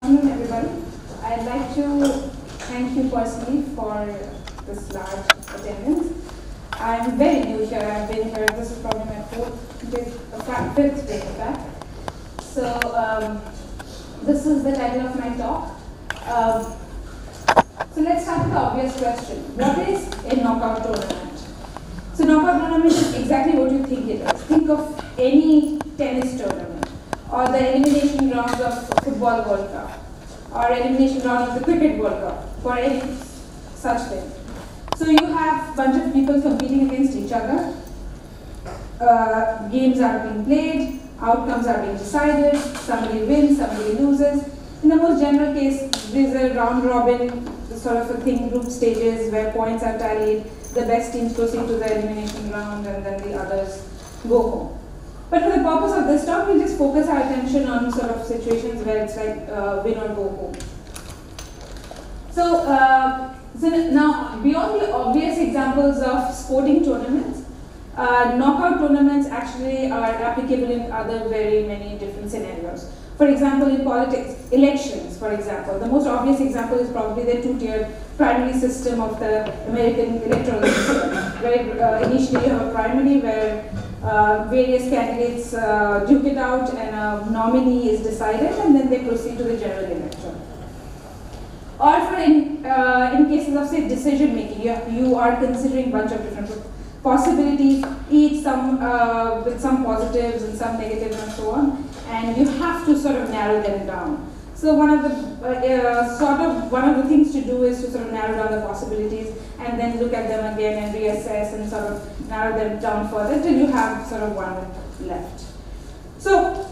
Afternoon, everybody. I'd like to thank you personally for this large attendance. I'm very new here. I've been here. This is probably my fifth day, in fact. So this is the title of my talk. So let's start with the obvious question: what is a knockout tournament? So knockout tournament is exactly what you think it is. Think of any tennis tournament, or the elimination rounds of football World Cup, or elimination round of the cricket World Cup, for any such thing. So you have a bunch of people competing against each other. Games are being played, outcomes are being decided, somebody wins, somebody loses. In the most general case, there's a round robin sort of a thing, group stages where points are tallied, the best teams proceed to the elimination round, and then the others go home. But for the purpose of this talk, we'll just focus our attention on sort of situations where it's like win or go home. So now, beyond the obvious examples of sporting tournaments, knockout tournaments actually are applicable in other very many different scenarios. For example, in politics, elections, for example, the most obvious example is probably the two-tiered primary system of the American electoral system, where initially you have a primary where various candidates duke it out and a nominee is decided, and then they proceed to the general election. Or for in cases of, say, decision making, you are considering a bunch of different possibilities, each some with some positives and some negatives and so on, and you have to sort of narrow them down. So one of the things to do is to sort of narrow down the possibilities and then look at them again and reassess and sort of narrow them down further till you have sort of one left. So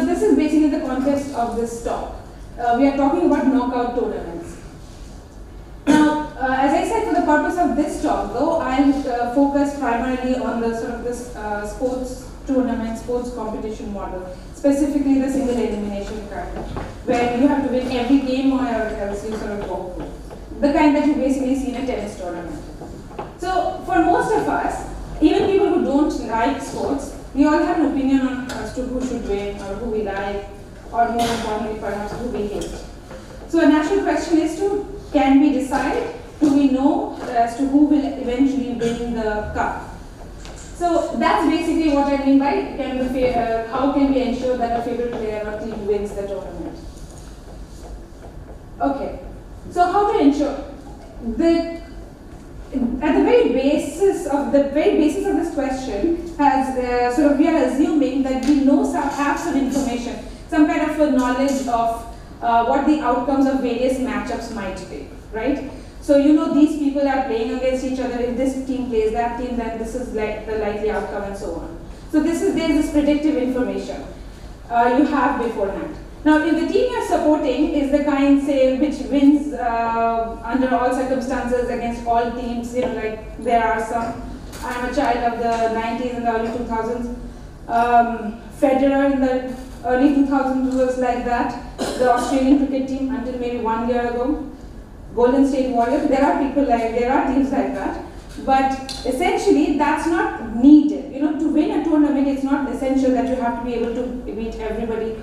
this is basically the context of this talk. We are talking about knockout tournaments. Now, as I said, for the purpose of this talk, though, I'll focus primarily on the sort of this sports tournament, sports competition model, specifically the single elimination kind, where you have to win every game or else you sort of go home. The kind that you basically see in a tennis tournament. So, for most of us, even people who don't like sports, we all have an opinion on as to who should win or who we like, or more importantly, perhaps who we hate. So, a natural question is can we decide? Do we know as to who will eventually win the cup? So that's basically what I mean by how can we ensure that a favorite player or team wins the tournament. Okay, so how to ensure? At the very basis of this question has sort of we are assuming that we have some information, some kind of a knowledge of what the outcomes of various matchups might be, right? So you know these people are playing against each other. If this team plays that team, then this is like the likely outcome and so on. So there's this predictive information you have beforehand. Now, if the team you're supporting is the kind, say, which wins under all circumstances against all teams, you know, like there are some. I'm a child of the 90s and the early 2000s. Federer in the early 2000s was like that. The Australian cricket team until maybe 1 year ago. Golden State Warriors, there are teams like that, but essentially that's not needed. You know, to win a tournament, it's not essential that you have to be able to beat everybody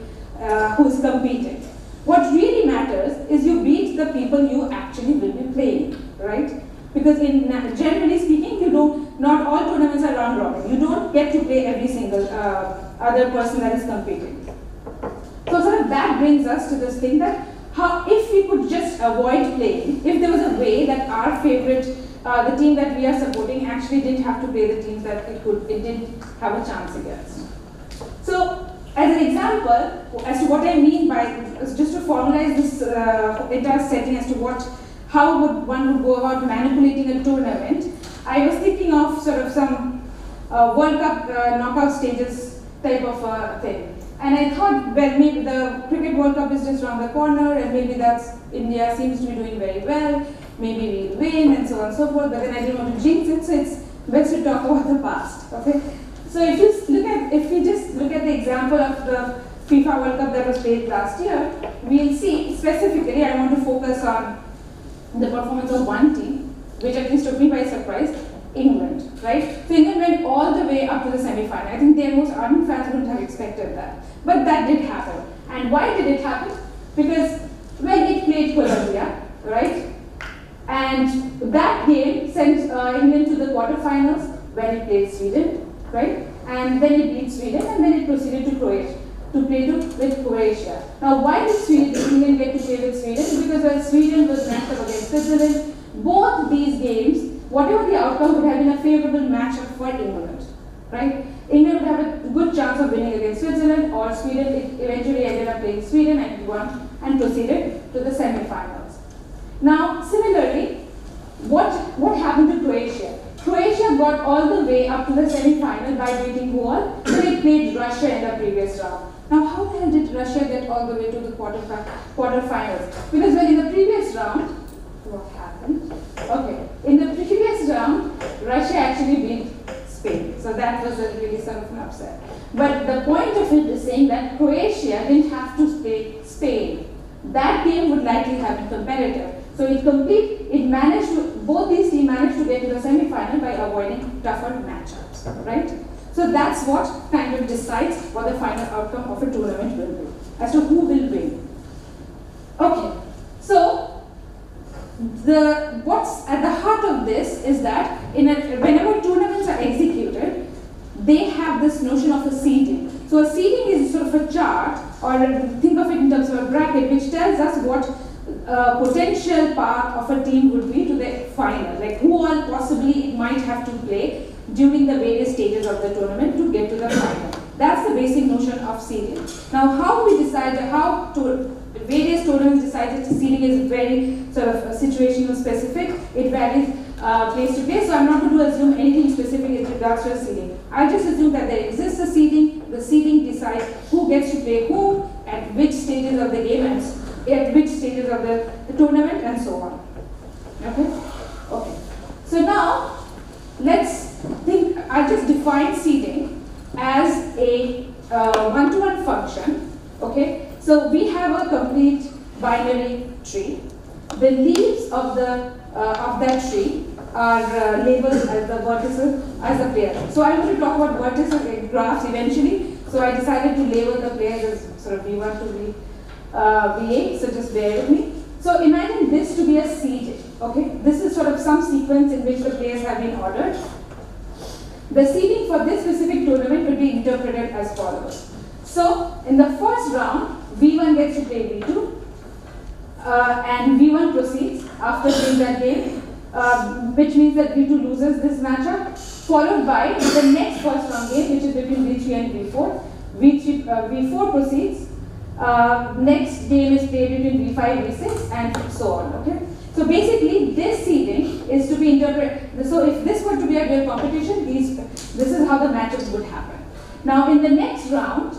who is competing. What really matters is you beat the people you actually will be playing, right? Because generally speaking, not all tournaments are round robin. You don't get to play every single other person that is competing. So sort of that brings us to this thing that if we could just avoid playing, if there was a way that our favorite, the team that we are supporting actually didn't have to play the teams that it didn't have a chance against. So, as an example, as to what I mean by, just to formalize this entire setting as to how one would go about manipulating a tournament, I was thinking of sort of some World Cup knockout stages type of thing. And I thought, well, maybe the Cricket World Cup is just around the corner, and maybe India seems to be doing very well, maybe we'll win, and so on and so forth, but then I didn't want to jinx it, so it's best to talk about the past, okay? So if we just look at the example of the FIFA World Cup that was played last year, we'll see, specifically, I want to focus on the performance of one team, which at least took me by surprise, England, right? So England went all the way up to the semi-final. I think their most ardent fans wouldn't have expected that. But that did happen. And why did it happen? Because when it played Colombia, right? And that game sent England to the quarterfinals when it played Sweden, right? And then it beat Sweden, and then it proceeded to Croatia to play with Croatia. Now, why did England get to play with Sweden? Because when Sweden was matched up against Switzerland, both these games, whatever the outcome, would have been a favorable matchup for England, right? England would have a good chance of winning against Switzerland, or Sweden. It eventually ended up playing Sweden and won and proceeded to the semi-finals. Now, similarly, what happened to Croatia? Croatia got all the way up to the semi-final by beating who all? They played Russia in the previous round. Now, how the hell did Russia get all the way to the quarterfinals? Because when in the previous round, what happened? Okay, in the previous round, Russia actually beat Spain. So that was a really sort of an upset. But the point of it is saying that Croatia didn't have to play Spain. That game would likely have been competitive. So both these teams managed to get to the semi-final by avoiding tougher matchups, right? So that's what kind of decides what the final outcome of a tournament will be, as to who will win. Okay, so what's at the heart of this is that whenever tournaments are executed, they have this notion of a seeding. So a seeding is sort of a chart, or think of it in terms of a bracket, which tells us what potential path of a team would be to the final, like who all possibly it might have to play during the various stages of the tournament to get to the final. That's the basic notion of seeding. Now, how we decide various tournaments decide that seeding is very sort of situational specific. It varies place to place, so I'm not going to assume anything specific in regards to a seeding. I'll just assume that there exists a seeding. The seeding decides who gets to play whom, at which stages of the game, and at which stages of the tournament, and so on. Okay? Okay. So now, let's think, I'll just define seeding as a one-to-one function. Okay? So we have a complete binary tree. The leaves of that tree are labeled as the vertices as the player. So I'm going to talk about vertices in graphs eventually. So I decided to label the players as sort of V1 to V8. So just bear with me. So imagine this to be a seeding. Okay, this is sort of some sequence in which the players have been ordered. The seeding for this specific tournament will be interpreted as follows. So in the first round, V1 gets to play V2. And V1 proceeds after playing that game, which means that V2 loses this matchup, followed by the next first round game, which is between V3 and V4. V4 proceeds. Next game is played between V5, V6, and so on. Okay. So basically, this seeding is to be interpreted. So if this were to be a real competition, this is how the matchups would happen. Now, in the next round,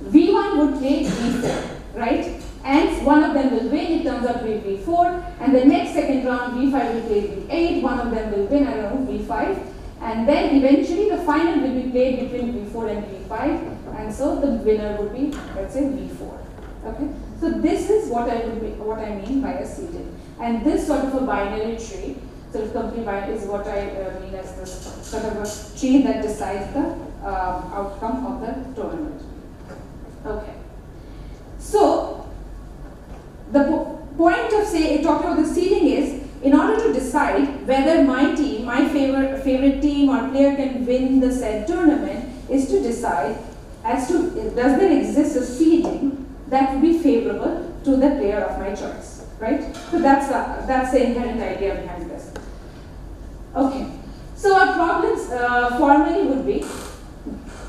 V1 would play V4, right? And one of them will win, it turns out to be V4, and the next second round, V5 will play V8, one of them will win, I don't know, V5, and then eventually the final will be played between V4 and V5, and so the winner would be, let's say, V4. Okay? So this is what I mean by a seeding. And this sort of a binary tree, sort of complete binary, is what I mean as this sort of a tree that decides the outcome of the tournament. Okay. So, the point of talking about the seeding is, in order to decide whether my team, my favorite team or player can win the said tournament, is to decide as to does there exist a seeding that would be favorable to the player of my choice, right? So that's the inherent idea behind this. Okay. So our problems formally would be,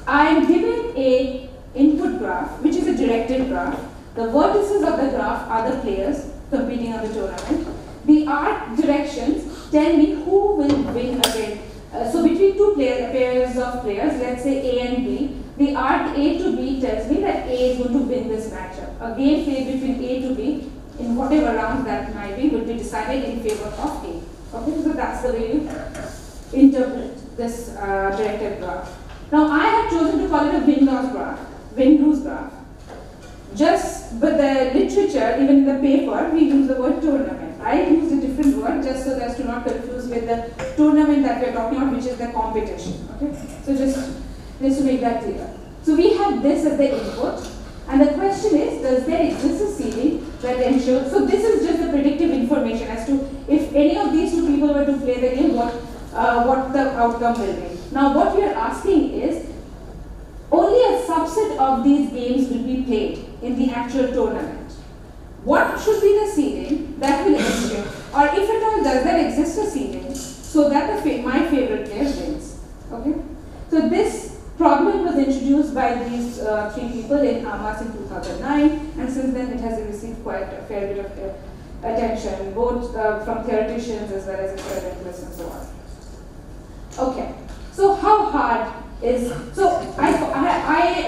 I am given a input graph, which is a directed graph. The vertices of the graph are the players competing on the tournament. The arc directions tell me who will win again. So between two pairs of players, let's say A and B, the arc A to B tells me that A is going to win this matchup. A game played between A to B, in whatever round that might be, will be decided in favor of A. Okay, so that's the way you interpret this directed graph. Now I have chosen to call it a win-lose graph. But the literature, even in the paper, we use the word tournament. I used a different word just so as to not confuse with the tournament that we are talking about, which is the competition. Okay, so just to make that clear. So we have this as the input, And the question is, does there exist a ceiling that ensures, so this is just the predictive information as to if any of these two people were to play the game, what the outcome will be. Now what we are asking is, only a subset of these games will be played in the actual tournament. What should be the ceiling that will ensure, or if at all does there exist a ceiling, so that my favorite player wins. Okay? So this problem was introduced by these three people in Hamas in 2009, and since then it has received quite a fair bit of attention, both from theoreticians as well as experimentalists and so on. Okay, so how hard is, so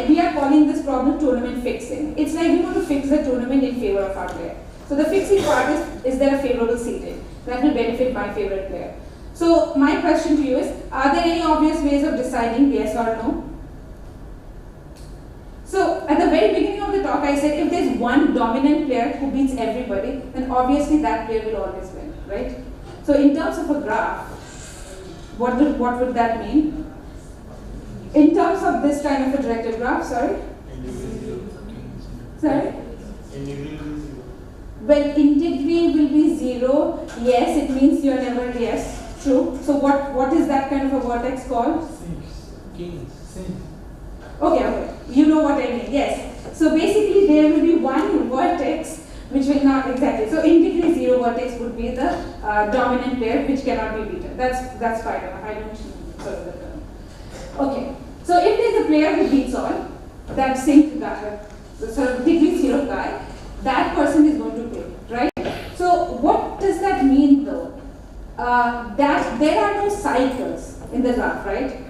we are calling this problem tournament fixing. It's like we want to fix the tournament in favor of our player. So the fixing part is there a favorable ceiling that will benefit my favorite player? So my question to you is, are there any obvious ways of deciding yes or no? So at the very beginning of the talk I said if there's one dominant player who beats everybody, then obviously that player will always win, right? So in terms of a graph, what would that mean? In terms of this kind of a directed graph, sorry? Sorry? When integrity will be 0, yes, it means you're never, yes. True. So what is that kind of a vertex called? Okay. You know what I mean. Yes. So basically there will be one vertex which will not exactly. So integrity 0 vertex would be the dominant player which cannot be beaten. That's fine. I don't sort of the term. Okay. So if there's a player who beats all, that sync guy, the sort of degree 0 guy, that person is going to play, right? So what does that mean though? That there are no cycles in the graph, right?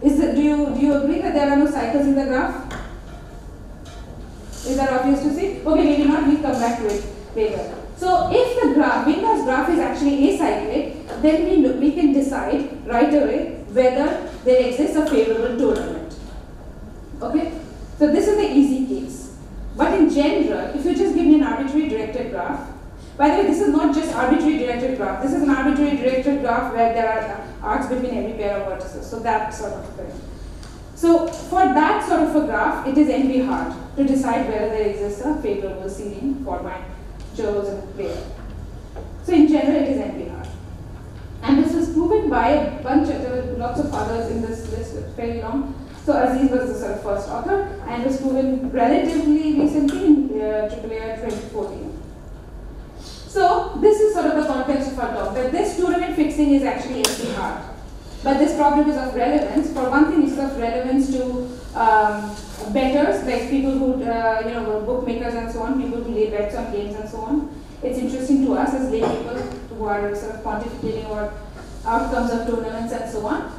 Do you agree that there are no cycles in the graph? Is that obvious to see? Okay, maybe not, we'll come back to it later. So if the Windows graph is actually acyclic, then we can decide right away whether there exists a favorable tournament. Okay? So this is the easy case. But in general, if you just give me an arbitrary directed graph, by the way, this is not just arbitrary directed graph. This is an arbitrary directed graph where there are arcs between every pair of vertices. So that sort of thing. So for that sort of a graph, it is NP hard to decide whether there exists a favorable ceiling for my chosen player. So in general, it is NP hard. And this was proven by a bunch of, there were lots of others in this list, it's fairly long. So Aziz was the sort of first author, and it was proven relatively recently in AAA 2014. So this is sort of the context of our talk, that this tournament fixing is actually NP hard. But this problem is of relevance. For one thing, it's of relevance to bettors, like people who, bookmakers and so on, people who lay bets on games and so on. It's interesting to us as lay people who are sort of pontificating about outcomes of tournaments and so on.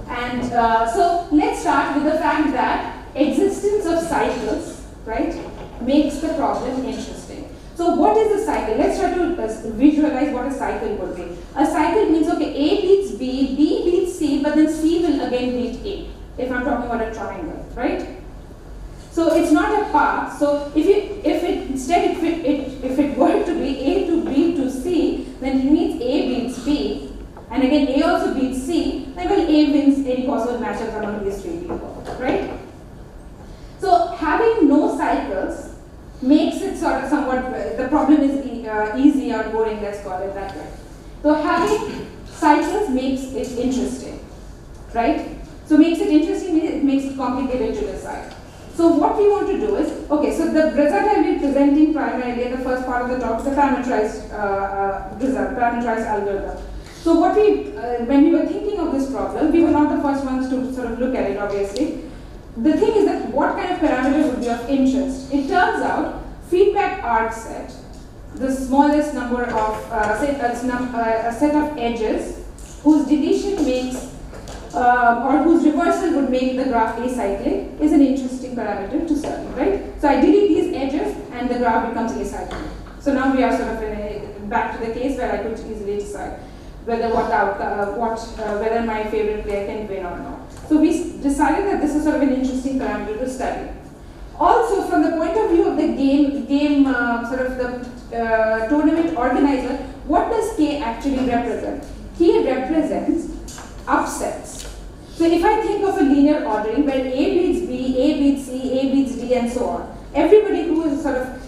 And so let's start with the fact that existence of cycles, right, makes the problem interesting. So what is a cycle? Let's try to visualize what a cycle would be. A cycle means, okay, A beats B, B beats C, but then C will again beat A, if I'm talking about a triangle, right? So it's not a path. So if it were to be A to B to C, then it means A beats B, and again A also beats C, then well, A wins any possible matchups among these three people, right? So having no cycles makes it sort of somewhat, the problem is easy or boring, let's call it that way. So having cycles makes it interesting, right? So makes it interesting, it makes it complicated to decide. So what we want to do is, okay, so the result I'll be presenting primarily in the first part of the talk is the parameterized result, parameterized algorithm. So what when we were thinking of this problem, we were not the first ones to sort of look at it, obviously. The thing is that what kind of parameter would be of interest? It turns out feedback arc set, the smallest number of, a set of edges whose deletion makes, or whose reversal would make the graph acyclic is an interesting parameter to study, right? So I delete these edges and the graph becomes acyclic. So now we are sort of back to the case where I could easily decide whether whether my favorite player can win or not. So we decided that this is sort of an interesting parameter to study. Also, from the point of view of the game sort of the tournament organizer, what does K actually represent? K represents upsets. So if I think of a linear ordering where A beats B, A beats C, A beats D, and so on, everybody who is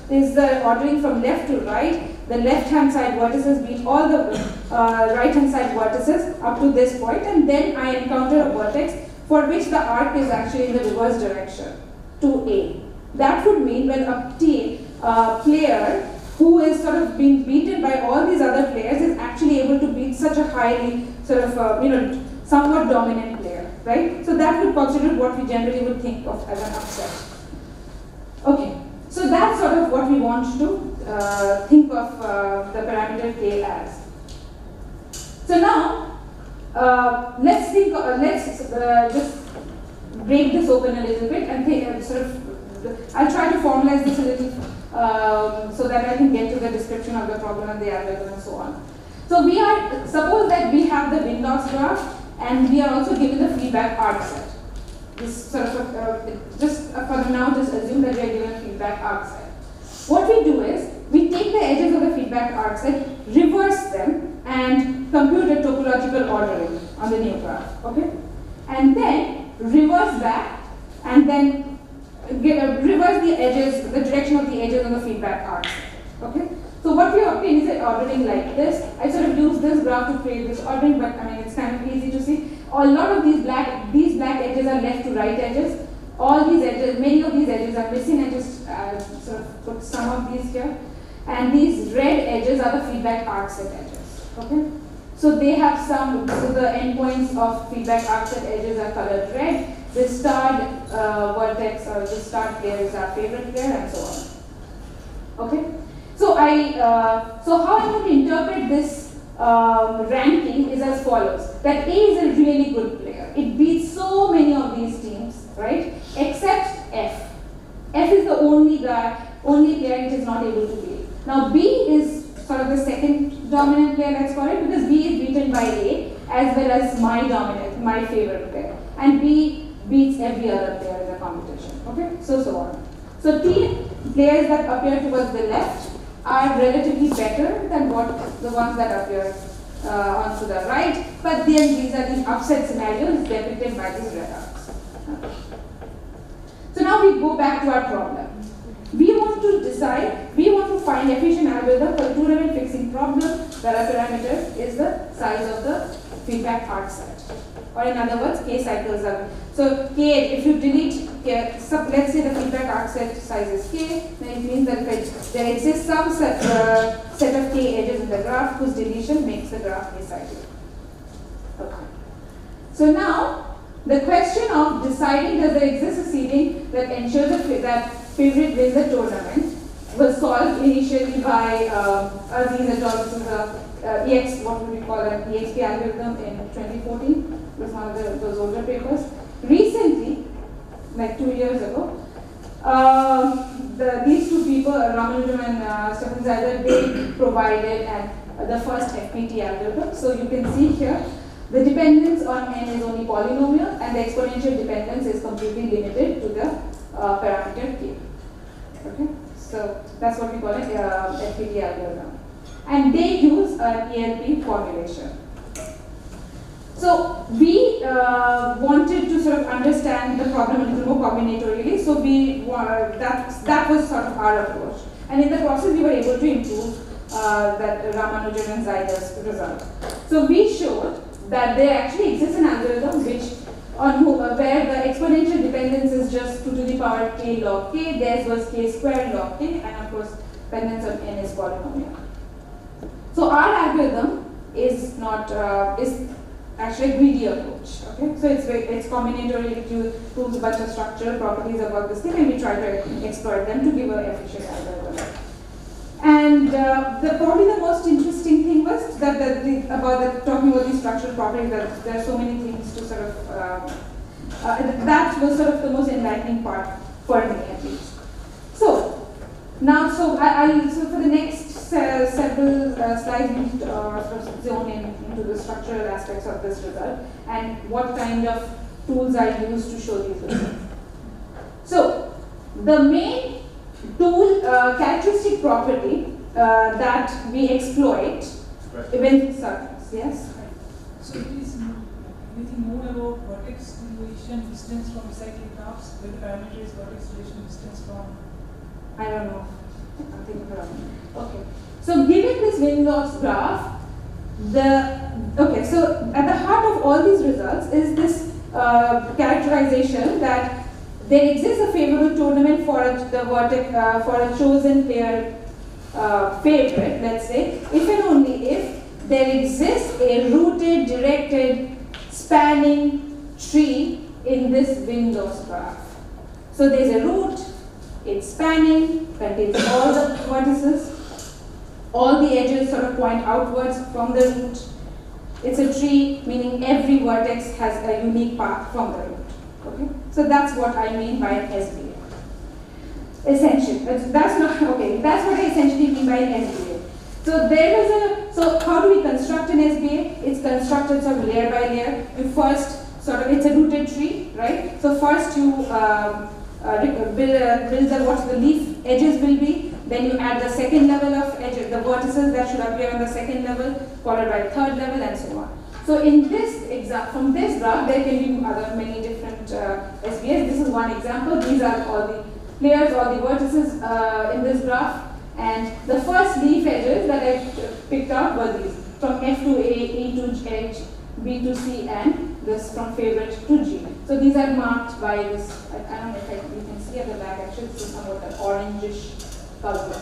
is the ordering from left to right, the left-hand side vertices beat all the right-hand side vertices up to this point, and then I encounter a vertex for which the arc is actually in the reverse direction to A. That would mean when a player who is being beaten by all these other players is actually able to beat such a highly somewhat dominant player, right? So that would constitute what we generally would think of as an upset. Okay, so that's what we want to think of the parameter K as. So now let's just break this open a little bit and think I'll try to formalize this a little so that I can get to the description of the problem and the algorithm and so on. So suppose that we have the win-loss graph and we are also given the feedback arc set. This just for now, just assume that we are given feedback arc set. What we do is, we take the edges of the feedback arc set, reverse them, and compute a topological ordering on the new graph, okay? And then reverse back, and then reverse the edges, the direction of the edges on the feedback arc set, okay? So what we obtain is an ordering like this. I use this graph to create this ordering, but I mean it's kind of easy to see. A lot of these black edges are left to right edges. All these edges, many of these edges are missing. I just put some of these here. And these red edges are the feedback arc set edges. Okay? So they have so the endpoints of feedback arc set edges are colored red. The starred vertex or the starred player is our favorite player, and so on. Okay? So how I'm going to interpret this ranking is as follows: that A is a really good player. It beats so many of these teams, right? Except F. F is the only player it is not able to beat. Now B is the second dominant player, let's call it, because B is beaten by A as well as my favorite player, and B beats every other player in the competition. Okay, so on. So players that appear towards the left are relatively better than the ones that appear onto the right, but then these are the upset scenarios depicted by these red arcs. So now we go back to our problem. We want to find efficient algorithm for a two-level fixing problem where our parameter is the size of the feedback arc set. Or in other words, K cycles are. So K, if you delete K, let's say the feedback arc set size is K, then it means that there exists some set of K edges in the graph whose deletion makes the graph acyclic. Okay. So now, the question of deciding does there exist a ceiling that ensures that favorite wins the tournament was solved initially by Aziz et al. This is what would we call an EXP algorithm in 2014. It was one of those older papers. Recently, like 2 years ago, these two people, Ramanujan and Stefan Zeider, they provided the first FPT algorithm. So you can see here, the dependence on n is only polynomial, and the exponential dependence is completely limited to the parameter k. Okay, so that's what we call an FPT algorithm, and they use an ELP formulation. So we wanted to understand the problem a little more combinatorially. So that was our approach, and in the process we were able to improve that Ramanujan and Zeider's result. So we showed that there actually exists an algorithm where the exponential dependence is just 2 to the power k log k, theirs was k squared log k, and of course dependence on n is polynomial. So our algorithm is not is actually a greedy approach. Okay, so it's combinatorial. It proves a bunch of structural properties about this thing, and we try to exploit them to give an efficient algorithm. And probably the most interesting thing was talking about these structural properties, that there are so many things to that was the most enlightening part for me, at least. So now, so for the next several slides, we need to zone into the structural aspects of this result and what kind of tools are used to show these results. So the main tool characteristic property that we exploit event circles. Yes? So it is anything more about vertex relation distance from cyclic graphs, where the parameter is vertex relation distance from I don't know. I'm thinking around. Okay. So given this win-loss graph, so at the heart of all these results is this characterization that there exists a favorable tournament for for a chosen player favorite, let's say, if and only if there exists a rooted, directed, spanning tree in this win-loss graph. So there's a root, it's spanning, contains all the vertices, all the edges sort of point outwards from the root. It's a tree, meaning every vertex has a unique path from the root. Okay? So that's what I mean by an SBA. Essentially, that's what I essentially mean by an SBA. So how do we construct an SBA? It's constructed sort of layer by layer. You first it's a rooted tree, right? So first you build what the leaf edges will be. Then you add the second level of edges, the vertices that should appear on the second level, followed by third level, and so on. So in this from this graph, there can be many different SBAs. This is one example. These are all the layers, all the vertices in this graph. And the first leaf edges that I picked out were these, from F to A, E to H, B to C, and this from favorite to G. So these are marked by this, I don't know if you can see at the back, actually this is somewhat an orangish color.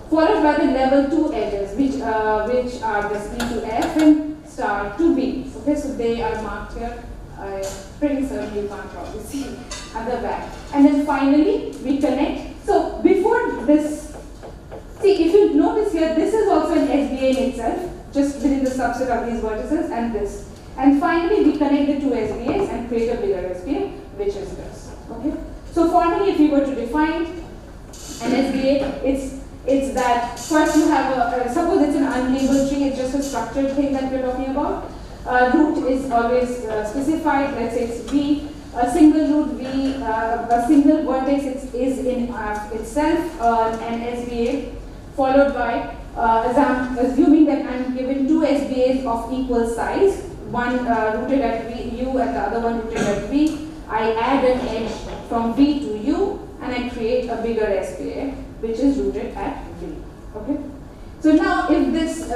Followed by the level 2 edges, which are this E to F and star to B. Okay, so they are marked here. I'm pretty certain you can't probably see at the back. And then finally, we connect. So before this, see, if you notice here, this is also an SBA in itself, just within the subset of these vertices and this. And finally, we connect the two SBAs and create a bigger SBA, which is this. Okay. So formally, if we were to define an SBA, it's that first you have suppose it's an unlabeled tree, it's just a structured thing that we're talking about. Root is always specified, let's say it's V. A single root V, a single vertex is in itself an SBA, followed by, assuming that I'm given two SBAs of equal size, one rooted at V, U, and the other one rooted at V. I add an edge from V to U, and I create a bigger SBA, which is rooted at V. Okay. So now, if this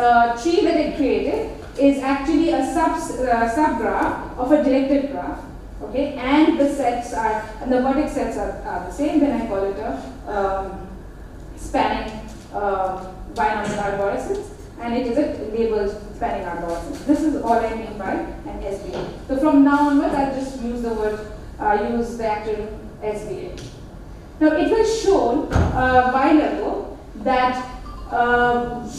tree that I created is actually a subgraph of a directed graph, okay, and the sets and the vertex sets are the same, then I call it a spanning binomial arborescence, and it is a labeled spanning arborescence. This is all I mean by an SBA. So from now onwards, I'll just use the word, use the acronym SBA. Now, it was shown a while ago that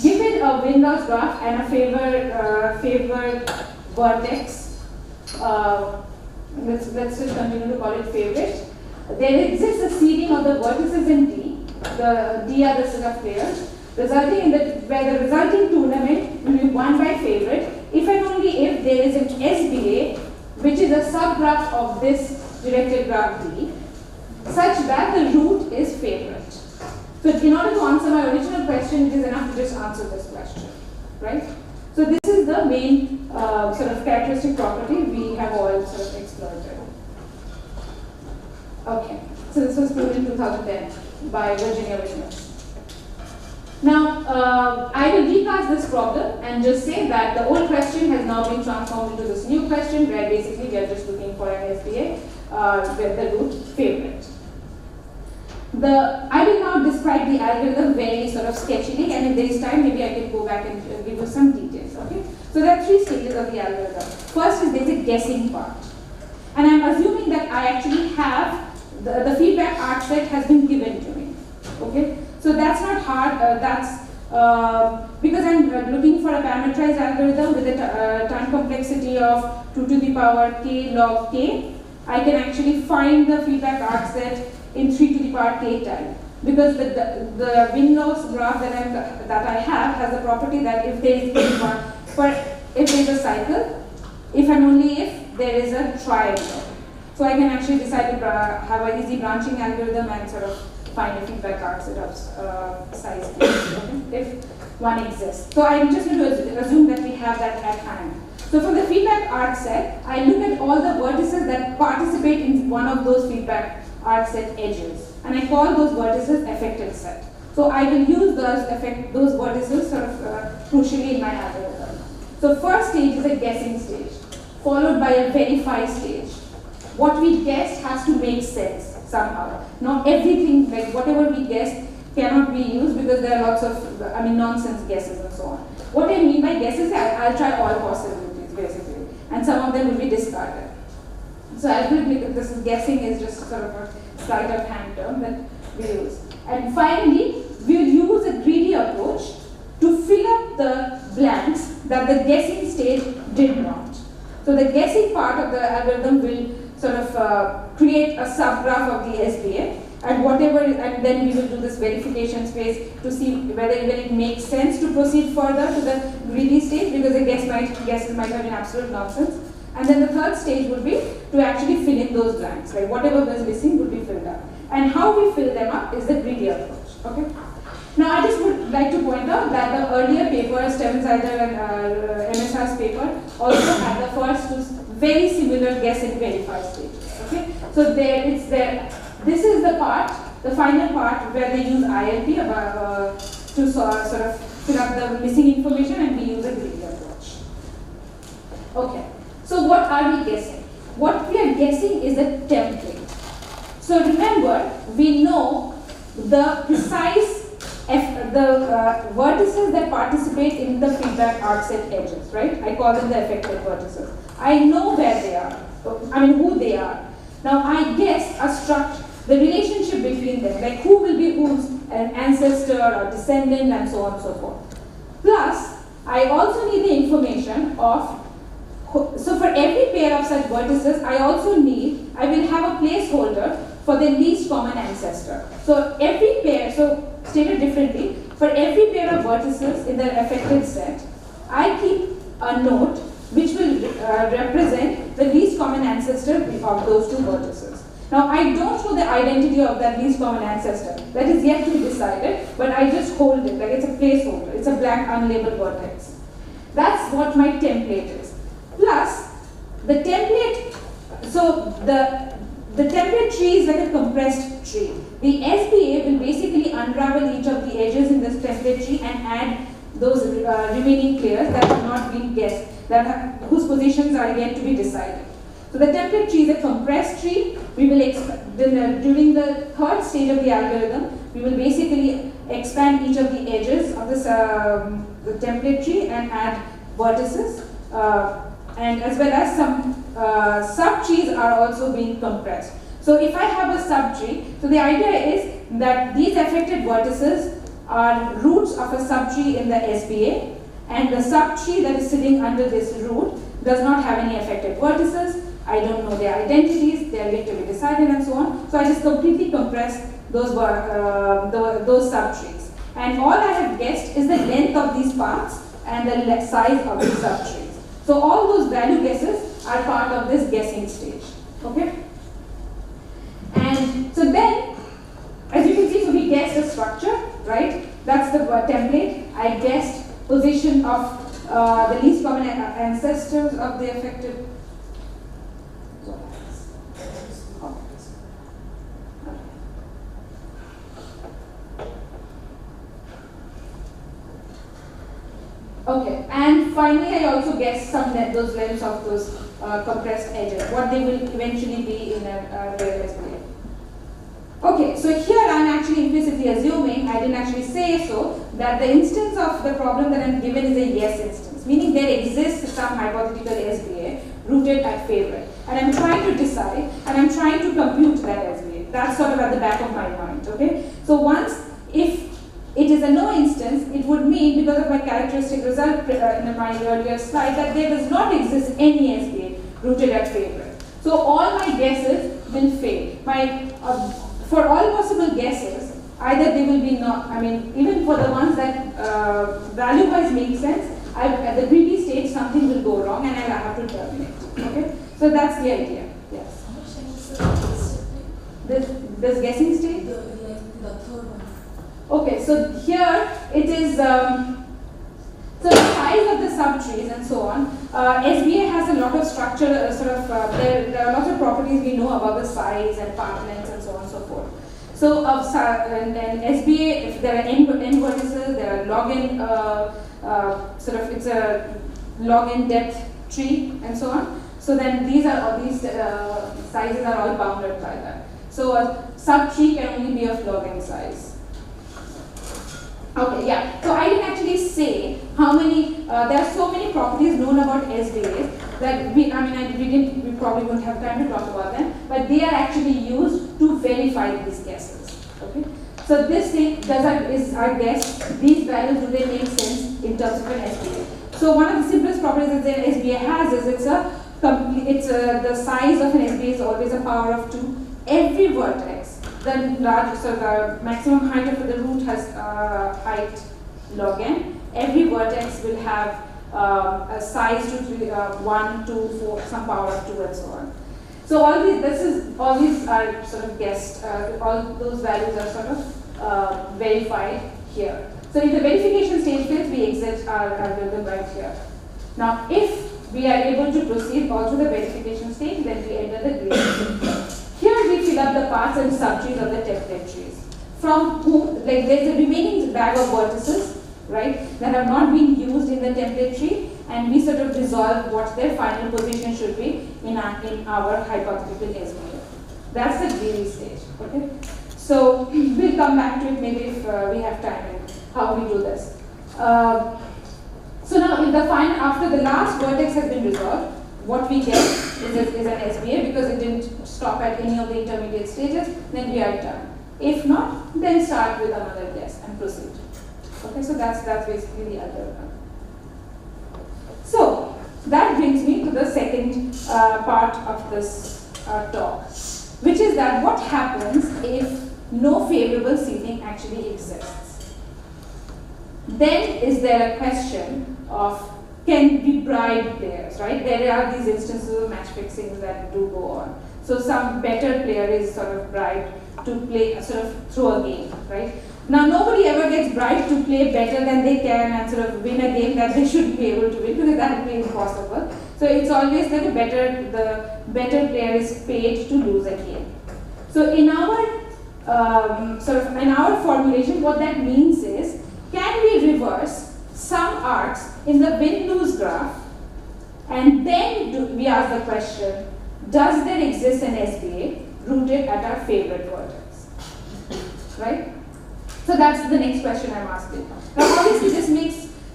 given a win-loss graph and a favored vertex, let's just continue to call it favorite, there exists a seeding of the vertices in D. The D are the set of players, resulting in where the resulting tournament will be won by favorite if and only if there is an SBA, which is a subgraph of this directed graph D, such that the root is favorite. So in order to answer my original question, it is enough to just answer this question, right? So this is the main sort of characteristic property we have all sort of exploited. Okay, so this was proven in 2010 by Virginia Witness. Now, I will recast this problem and just say that the old question has now been transformed into this new question, where basically we are just looking for an SBA with the root favorite. I will now describe the algorithm very sort of sketchily, and if there is time, maybe I can go back and give you some details. Okay. So there are three stages of the algorithm. First is there's a guessing part, and I'm assuming that I actually have the feedback arc set has been given to me. Okay. So that's not hard. Because I'm looking for a parameterized algorithm with a time complexity of 2 to the power k log k. I can actually find the feedback arc set in 3 to the power k time, because the win-loss graph that I have has the property that if there is a cycle, if and only if there is a triangle, so I can actually decide to have an easy branching algorithm and sort of find a feedback arc set of size k, okay, if one exists. So I'm just going to assume that we have that at hand. So for the feedback arc set, I look at all the vertices that participate in one of those feedback arc set edges, and I call those vertices affected set. So I will use those vertices sort of crucially in my algorithm. So first stage is a guessing stage, followed by a verify stage. What we guessed has to make sense somehow. Not everything, like whatever we guessed, cannot be used because there are lots of, nonsense guesses and so on. What I mean by guesses, I'll try all possibilities basically, and some of them will be discarded. So algorithmic, this guessing is just sort of a sleight of hand term that we use. And finally, we'll use a greedy approach to fill up the blanks that the guessing stage did not. So the guessing part of the algorithm will sort of create a subgraph of the SBA, and then we will do this verification phase to see whether it makes sense to proceed further to the greedy stage, because the guesses might have been absolute nonsense. And then the third stage would be to actually fill in those blanks, right? Whatever was missing would be filled up. And how we fill them up is the greedy approach, okay? Now I just would like to point out that the earlier paper, Stevensider and MSR's paper, also had the first two very similar guess and verify stages, okay? So this is the part, the final part where they use ILP to sort of fill up the missing information, and we use a greedy approach. Okay. So what are we guessing? What we are guessing is a template. So remember, we know the precise vertices that participate in the feedback arc set edges, right? I call them the affected vertices. I know where they are, who they are. Now I guess the relationship between them, like who will be whose ancestor or descendant and so on and so forth. Plus, I also need the information of, so for every pair of such vertices, I will have a placeholder for the least common ancestor. So every pair, so stated differently, for every pair of vertices in the affected set, I keep a note which will represent the least common ancestor of those two vertices. Now I don't know the identity of that least common ancestor. That is yet to be decided, but I just hold it, like it's a placeholder. It's a blank unlabeled vertex. That's what my template is. Plus, the template, so the template tree is like a compressed tree. The SBA will basically unravel each of the edges in this template tree and add those remaining players that have not been guessed, whose positions are yet to be decided. So the template tree is a compressed tree. We will during the third stage of the algorithm, we will basically expand each of the edges of this the template tree and add vertices. And as well as some subtrees are also being compressed. So if I have a subtree, so the idea is that these affected vertices are roots of a subtree in the SBA, and the subtree that is sitting under this root does not have any affected vertices. I don't know their identities, they are yet to be decided and so on. So I just completely compress those subtrees. And all I have guessed is the length of these paths and the size of the subtrees. So all those value guesses are part of this guessing stage, okay? And so then, as you can see, so we guessed the structure, right? That's the template. I guessed position of the least common ancestors of the affected. Okay, and finally I also guessed those lengths of those compressed edges, what they will eventually be in a real SBA. Okay, so here I'm actually implicitly assuming, I didn't actually say so, that the instance of the problem that I'm given is a yes instance, meaning there exists some hypothetical SBA rooted at favorite. And I'm trying to decide, and I'm trying to compute that SBA. That's sort of at the back of my mind, okay? So if it is a no instance, it would mean, because of my characteristic result in my earlier slide, that there does not exist any SBA rooted at favorite. So all my guesses will fail. For all possible guesses, either they will be not, even for the ones that value-wise make sense, at the greedy stage something will go wrong and I'll have to terminate, okay? So that's the idea, yes. This guessing stage? The third one. Okay, so here it is, So the size of the subtrees and so on, SBA has a lot of structure, there are lots of properties we know about the size and path lengths and so on and so forth. So and SBA, if there are n vertices, there are log n, it's a log n depth tree and so on. So then these sizes are all bounded by that. So a subtree can only be of log n size. Okay, yeah. So I didn't actually say how many. There are so many properties known about SBAs that we probably won't have time to talk about them, but they are actually used to verify these guesses. Okay. So this thing is our guess. These values, do they make sense in terms of an SBA? So one of the simplest properties that the SBA has is the size of an SBA is always a power of 2. Every vertex. The maximum height of the root has height log n. Every vertex will have a size to 1, 2, 4, some power of 2, and so on. So all these are sort of guessed. All those values are sort of verified here. So if the verification stage fails, we exit our algorithm right here. Now, if we are able to proceed all through the verification stage, then we enter the gradient. Here we fill up the paths and subtrees of the template trees. From whom, there's a remaining bag of vertices, right, that have not been used in the template tree, and we sort of resolve what their final position should be in our hypothetical SBA. That's the greedy stage, okay? So we'll come back to it maybe if we have time and how we do this. So now in the after the last vertex has been resolved, what we get is an SBA because it didn't stop at any of the intermediate stages, then we are done. If not, then start with another guess and proceed. Okay, so that's basically the algorithm. So that brings me to the second part of this talk, which is that what happens if no favorable seeding actually exists? Then is there a question of can we bribe players, right? There are these instances of match fixing that do go on. So some better player is sort of bribed to play, sort of throw a game, right? Now nobody ever gets bribed to play better than they can and sort of win a game that they should be able to win because that would be impossible. So it's always that the better player is paid to lose a game. So in our in our formulation, what that means is, can we reverse some arcs in the win-lose graph, and then we ask the question, does there exist an SBA rooted at our favorite vertex? Right? So that's the next question I'm asking. Now obviously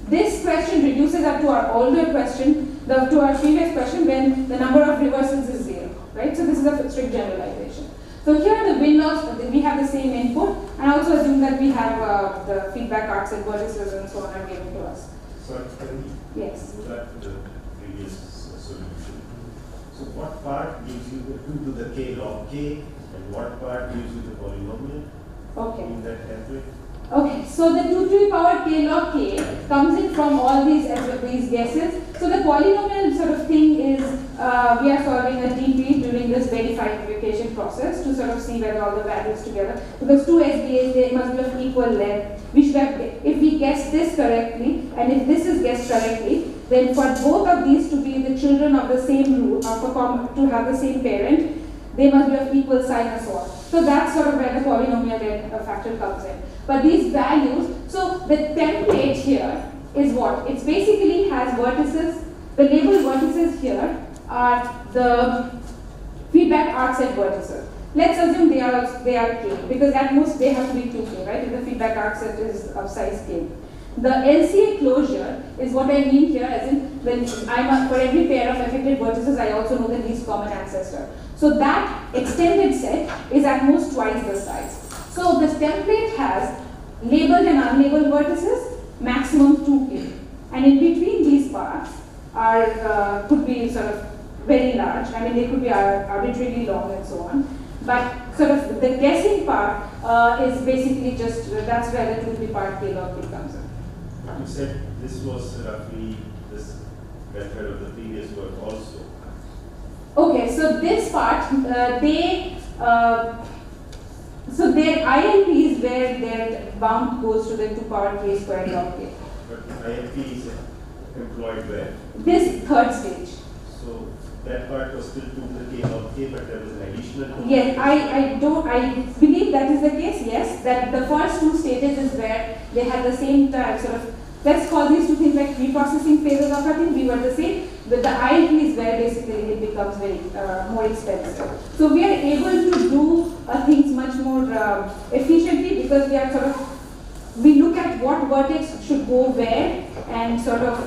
this question reduces up to our older question, to our previous question when the number of reversals is 0. Right? So this is a strict generalization. So here in the win-loss, we have the same input, and I also assume that we have the feedback arcs and vertices and so on are given to us. So can we go back to the previous solution? So what part gives you the 2 to the k log k, and what part gives you the polynomial? Okay. In that template? Okay, so the 2 to the power k log k comes in from all these guesses. So the polynomial sort of thing is we are solving a DP during this verification process to sort of see whether all the values together. Because 2 SBAs, they must be of equal length. We should have, if we guess this correctly, and if this is guessed correctly, then for both of these to be the children of the same root, to have the same parent, they must be of equal size and so on. So that's sort of where the polynomial factor comes in. But these values, so the template here is what? It basically has vertices. The labeled vertices here are the feedback arcs and vertices. Let's assume they are k, because at most they have to be 2k, right? If the feedback arc set is of size k. The LCA closure is what I mean here, as in when for every pair of affected vertices, I also know the least common ancestor. So that extended set is at most twice the size. So this template has labeled and unlabeled vertices, maximum 2k, and in between these parts are could be sort of very large. I mean, they could be arbitrarily long and so on. But sort of the guessing part is basically just that's where the 2 part k log k comes in. You said this was roughly this method of the previous work also. Okay, so this part so their ILP is where their bound goes to the 2 power k squared log k. But the IMP is employed where? This third stage. So that part was still 2 to the k log k, but there was an additional. Yes, I believe that is the case, yes, that the first 2 stages is where they had the same sort of, let's call these 2 things like reprocessing phases of a thing, we were the same, but the ILP is where basically it becomes very more expensive. So we are able to do things much more efficiently because we are sort of, we look at what vertex should go where and sort of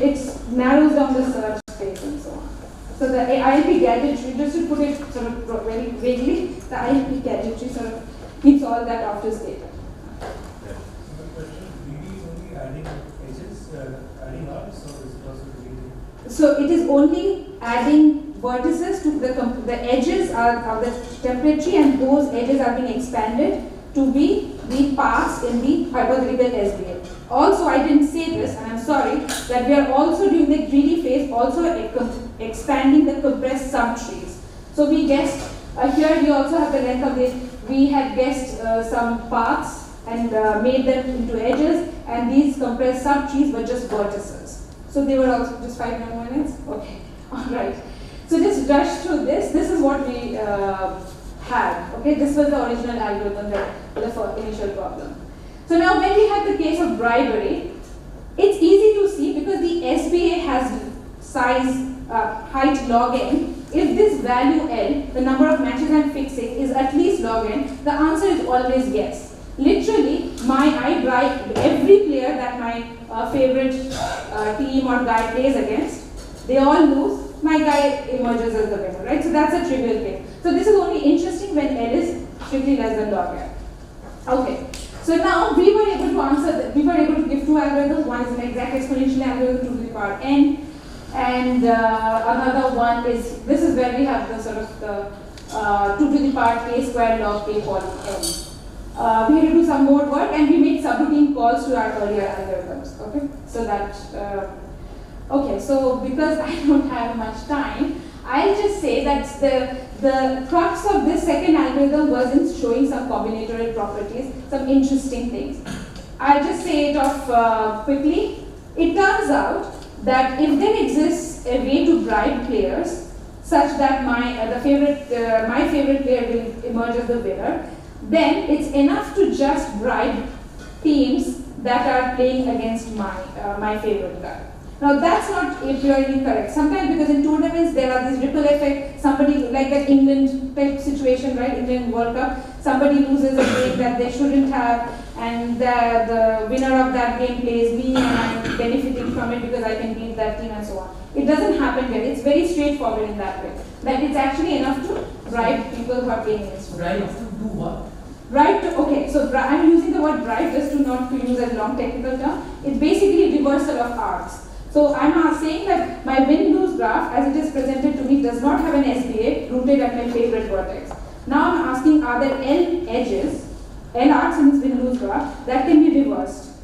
it narrows down the search space and so on. So the ILP gadgetry, just to put it sort of very vaguely, the ILP gadgetry sort of keeps all that after state. Adding edges, adding arcs, or is it also deleting? So it is only adding vertices to the edges are the template tree, and those edges are being expanded to be the paths in the hypothetical SBA. Also, I didn't say this, and I'm sorry, that we are also during the greedy phase also expanding the compressed subtrees. So we guessed here we also have the length of it. We had guessed some paths and made them into edges, and these compressed subtrees were just vertices. So they were also just 5 more minutes? Okay, alright. So just rush through this. This is what we had. Okay, this was the original algorithm, the initial problem. So now when we had the case of bribery, it's easy to see because the SBA has size, height log n. If this value L, the number of matches I'm fixing, is at least log n, the answer is always yes. Literally, I bribe every player that my favorite team or guy plays against, they all lose, my guy emerges as the winner, right? So that's a trivial case. So this is only interesting when L is strictly less than log n. Okay, so now we were able to answer, we were able to give 2 algorithms. One is an exact exponential algorithm, 2 to the power n, and another one is, this is where we have the sort of the 2 to the power k squared log k poly n. We had to do some more work, and we made subroutine calls to our earlier algorithms. Okay, so that okay. So because I don't have much time, I'll just say that the crux of this second algorithm was in showing some combinatorial properties, some interesting things. I'll just say it off quickly. It turns out that if there exists a way to bribe players such that my favorite player will emerge as the winner, then it's enough to just bribe teams that are playing against my favorite guy. Now that's not purely correct. Sometimes because in tournaments there are these ripple effect, somebody like that England type situation, right? England World Cup, somebody loses a game that they shouldn't have, and the winner of that game plays me, and I'm benefiting from it because I can beat that team and so on. It doesn't happen here. It's very straightforward in that way. That it's actually enough to bribe people who are playing against you. Bribe to do what? Bribe to, okay, so I'm using the word bribe just to not to use a long technical term. It's basically reversal of arcs. So I'm saying that my win-lose graph, as it is presented to me, does not have an SBA rooted at my favorite vertex. Now I'm asking, are there L edges, L arcs in this win-lose graph that can be reversed?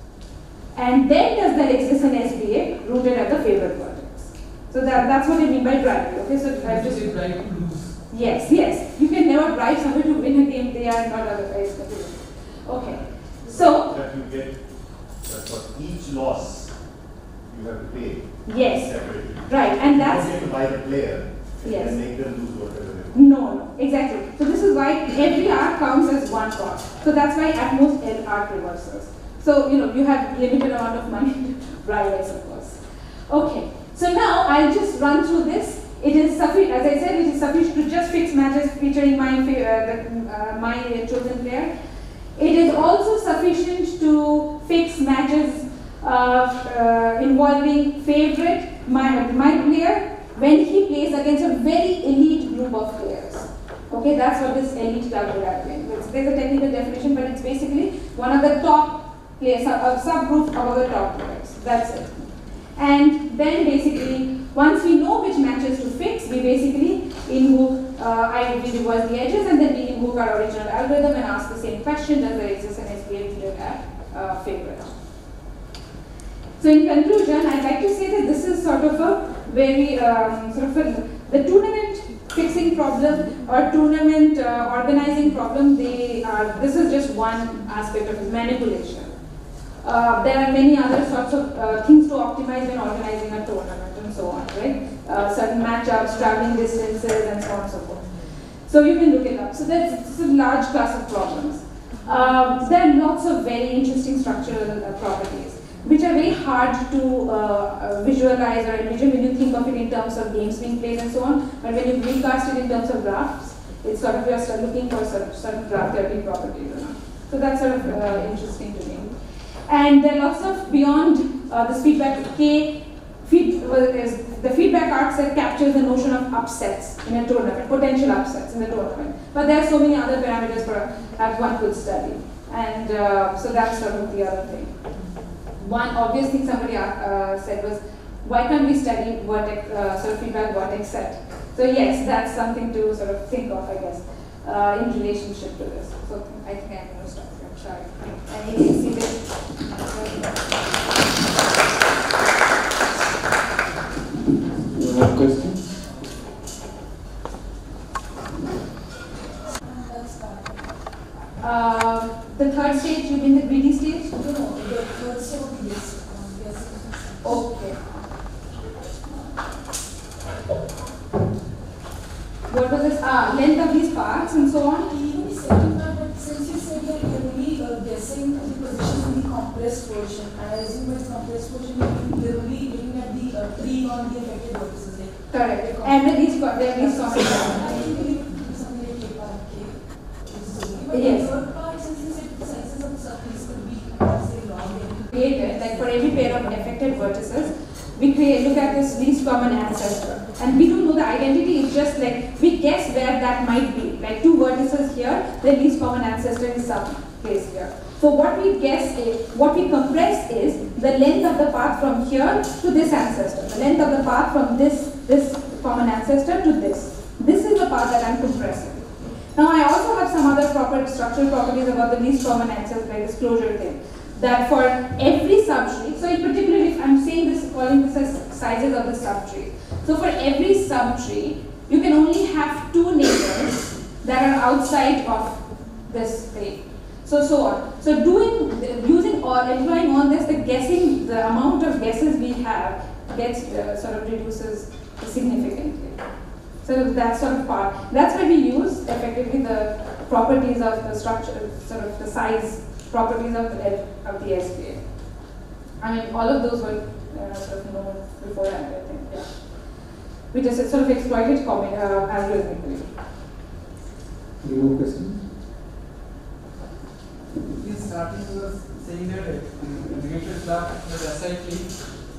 And then does there exist an SBA rooted at the favorite vertex? So that's what I mean by bribery. Okay, so I just bribe to lose. Yes, yes. You can never bribe somebody to win a game they are not otherwise. Okay. So that you get that for each loss you have to pay. Yes. Separately. Right, and that's you don't get to buy the player. Yes. And make them lose whatever they want. no, exactly. So this is why every arc counts as one cost. So that's why at most L arc reversals. So you have limited amount of money to bribe, I suppose. Okay. So now I'll just run through this. It is sufficient, as I said, it is sufficient to just fix matches featuring my chosen player. It is also sufficient to fix matches involving favorite, my player, when he plays against a very elite group of players. Okay, that's what this elite club would have been. There's a technical definition, but it's basically one of the top players, a subgroup of the top players. That's it. And then basically, once we know which matches to fix, we basically invoke, we reverse the edges, and then we invoke our original algorithm and ask the same question: does there exist an SBA rooted at favorite? So in conclusion, I'd like to say that this is sort of a very the tournament fixing problem or tournament organizing problem. This is just one aspect of it, manipulation. There are many other sorts of things to optimize when organizing a tournament and so on, right? Certain matchups, traveling distances, and so on and so forth. So you can look it up. So it's a large class of problems. There are lots of very interesting structural properties, which are very hard to visualize or envision when you think of it in terms of games being played and so on. But when you recast it in terms of graphs, it's sort of you're looking for certain graph theory properties. So that's sort of interesting to me. And there are lots of beyond this feedback the feedback arc set captures the notion of upsets in a tournament, potential upsets in the tournament. But there are so many other parameters that one could study. And so that's sort of the other thing. One obvious thing somebody said was, why can't we study sort of feedback vertex set? So yes, that's something to sort of think of, I guess, in relationship to this. So I think I'm going to stop here. Sorry. And you can see this. One question? The third stage, you mean the greedy stage? No, the third stage is yes. Okay. What was this? Length of these parts and so on? Even the second part, but since you said that you're only guessing the position in the compressed version, and I assume by the compressed version, you're only looking at the tree on the affected vertices. Like Correct. And the least common. I think we need to do something like K part K. But Yes. the third part, since you said the sizes of the surface could be, say, long. Created, like for every pair of affected vertices, we look at this least common ancestor. And we don't know the identity, it's just like we guess where that might be. Like two vertices here, the least common ancestor is some place here. So what we guess is, what we compress is the length of the path from here to this ancestor. The length of the path from this common ancestor to this. This is the path that I'm compressing. Now I also have some other structural properties about the least common ancestor, like this closure thing. That for every subtree, so in particular if I'm saying this, calling this as sizes of the subtree. So for every subtree, you can only have two neighbors that are outside of this thing. So on. So employing all this, the amount of guesses we have gets sort of reduces significantly. So that's sort of part. That's where we use effectively the properties of the structure, sort of the size properties of the SPA. I mean, all of those were sort of known beforehand, I think. Yeah. We just sort of exploited algorithmically. Any more questions? In starting, you were saying that negated graph is acyclic.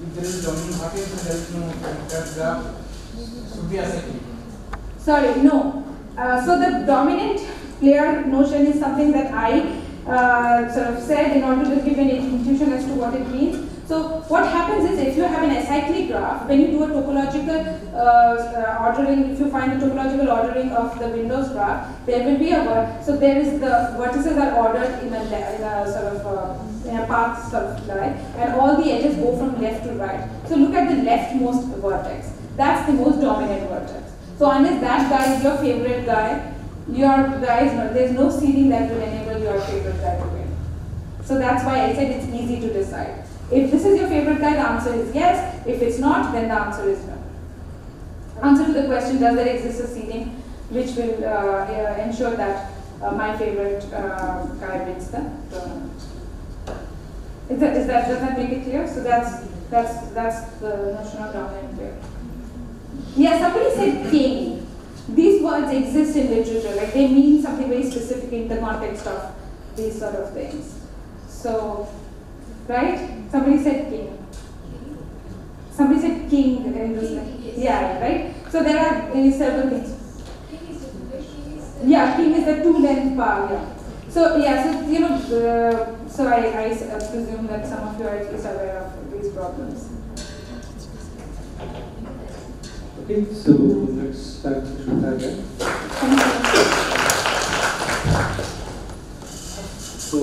If there is dominant market, there is no that graph should be acyclic. Sorry, no. So the dominant player notion is something that I sort of said in order to give an intuition as to what it means. So what happens is, if you have an acyclic graph, when you do a topological ordering, if you find the topological ordering of the Windows graph, there will be so there is the vertices are ordered in a sort of in a path sort of line, and all the edges go from left to right. So look at the leftmost vertex. That's the most dominant vertex. So unless that guy is your favorite guy, there's no seeding that will enable your favorite guy to win. So that's why I said it's easy to decide. If this is your favorite guy, the answer is yes. If it's not, then the answer is no. Answer to the question, does there exist a seeding which will ensure that my favorite guy wins the tournament? Does that make it clear? So that's the notion of dominant player. Yeah, somebody said king. These words exist in literature, like they mean something very specific in the context of these sort of things. So, right? Somebody said king. Somebody said king in this. Yeah, right? So there are several things. Yeah, king is the two-length bar. Yeah. So so I presume that some of you are at least aware of these problems. Okay, so let's start Sushmita again. Thank you. So